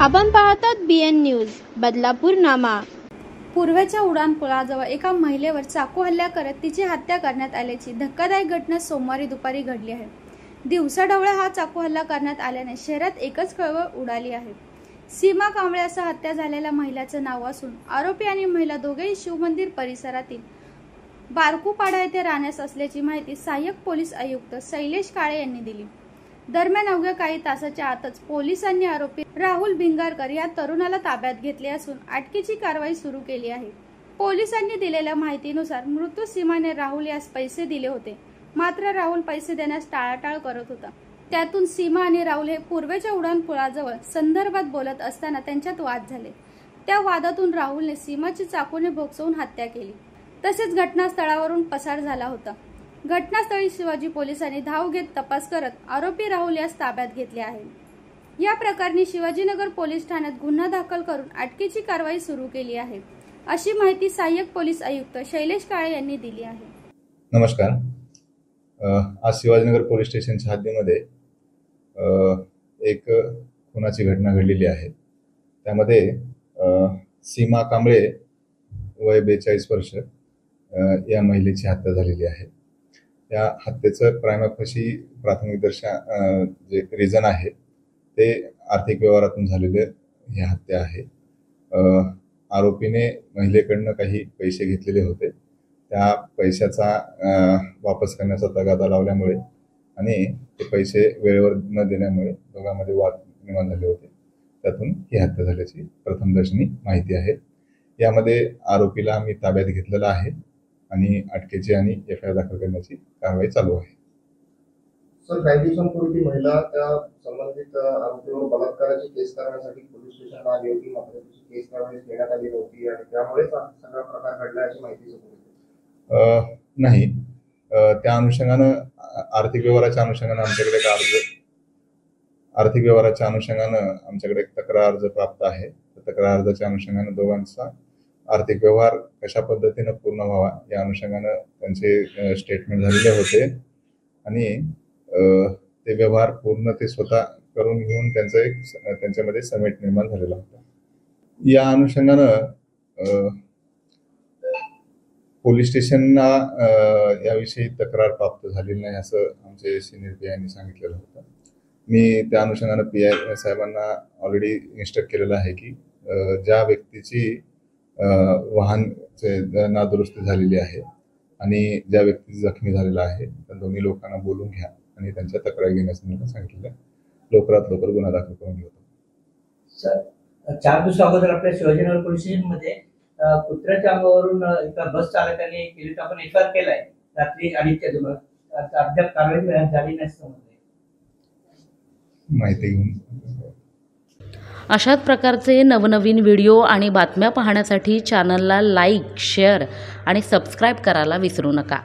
आपण पाहतात BN news Badlapur नामा। पूर्वेच्या उड्डाणपुलाजवळ एका महिलेवर चाकू हल्ला करत तिची हत्या करण्यात आल्याची धक्कादायक घटना सोमवारी दुपारी घडली आहे। दिवसाढवळ्या हा चाकू हल्ला करण्यात आल्याने शहरात एकच कळवळ उडाली आहे। सीमा कांबळे असं हत्या झालेल्या महिलेचं नाव असून आरोपी आणि महिला दोघेही शिवमंदिर परिसरातील बारकूपाडा येथे राहण्यास असल्याची माहिती सहाय्यक पोलीस आयुक्त शैलेश काळे यांनी दिली। दरम्यान अवघ्या काही तासाच्या आतच पोलिसांनी आरोपी राहुल भिंगारकर या तरुणाला ताब्यात घेतले असून अटकेची कारवाई सुरू केली आहे। पोलिसांनी दिलेल्या माहितीनुसार मृत्यू सीमाने राहुल यास पैसे दिले होते, मात्र राहुल पैसे देण्यास टाळाटाळ करत होता। त्यातून सीमा आणि राहुल हे पूर्वेच्या उड्डाणपुलाजवळ संदर्भात बोलत असताना त्यांच्यात वाद झाले। त्या वादातून राहुलने सीमाची चाकूने भोगसवून हत्या केली, तसेच घटनास्थळावरून पसार झाला होता। घटनास्थळी शिवाजी पोलिसांनी धाव घेत तपास करत आरोपी राहुल यास ताब्यात घेतले आहे। या प्रकरणी शिवाजीनगर पोलीस ठाण्यात गुन्हा दाखल करून अटकेची कारवाई सुरू केली आहे, अशी माहिती सहाय्यक पोलीस आयुक्त शैलेश काळे यांनी दिली आहे। नमस्कार। आज शिवाजीनगर पोलीस स्टेशनच्या हद्दीमध्ये एक खुनाची घटना घडलेली आहे। त्यामध्ये सीमा कांबळे वय 42 वर्ष या महिलेची हत्या झालेली आहे। या हत्येचं प्राथमिक जे रिझन आहे ते आर्थिक व्यवहारातून झालेले ही हत्या आहे। आरोपीने महिलेकडनं काही पैसे घेतलेले होते, त्या पैशाचा वापस करण्याचा तगादा लावल्यामुळे आणि ते पैसे वेळेवर न देण्यामुळे दोघांमध्ये वाद निर्माण झाले होते। त्यातून ही हत्या झाल्याची प्रथमदर्शनी माहिती आहे। यामध्ये आरोपीला आम्ही ताब्यात घेतलेला आहे आणि अटकेची आणि FIR दाखल करण्याची कारवाई चालू आहे। सर, काही दिवसांपूर्वी ती महिला त्या संबंधित आरोपीवर बलात्काराची केस करण्यासाठी पोलीस स्टेशनला आली होती, मात्र तिची केस कारवाई घेण्यात आली नव्हती आणि त्यामुळेच सगळा प्रकार घडला अशी माहिती समोर येते। नाही, त्या अनुषंगानं आर्थिक व्यवहाराच्या अनुषंगानं आमच्याकडे एक तक्रार अर्ज प्राप्त आहे। तक्रार अर्जाच्या अनुषंगानं दोघांचा आर्थिक व्यवहार कशा पद्धतीने पूर्ण व्हावा या अनुषंगानं त्यांचे स्टेटमेंट झालेले होते आणि ते व्यवहार पूर्ण ते स्वतः करून घेऊन त्यांच्यामध्ये समेट निर्माण झालेला होता। या अनुषंगानं पोलीस स्टेशनला याविषयी तक्रार प्राप्त झालेली नाही असं आमचे सिनियर PI यांनी सांगितलेलं होतं। मी त्या अनुषंगानं PI साहेबांना ऑलरेडी इन्स्ट्रक्ट केलेलं आहे की ज्या व्यक्तीची वाहन नादुरुस्ती झालेली आहे आणि ज्या व्यक्ती जखमी झालेला आहे त्या दोन्ही लोकांना बोलून घ्या आणि त्यांच्या तक्रार घेण्यास सांगितलं। लवकरात लवकर गुन्हा दाखल करून घेऊ। सर, 4 दिवस अगोदर आपल्या शिवाजीनगर पोलीस स्टेशनमध्ये कुत्र्याच्या अंगावरून एका बस चालकाने केली, आपण FIR केलाय रात्री 2:30च्या दरम्यान, अद्याप कारवाई झाली नाही माहिती घेऊन। अशाच प्रकारचे नवनवीन व्हिडिओ आणि बातम्या पाहण्यासाठी चॅनलला लाईक, शेअर आणि सबस्क्राईब करायला विसरू नका।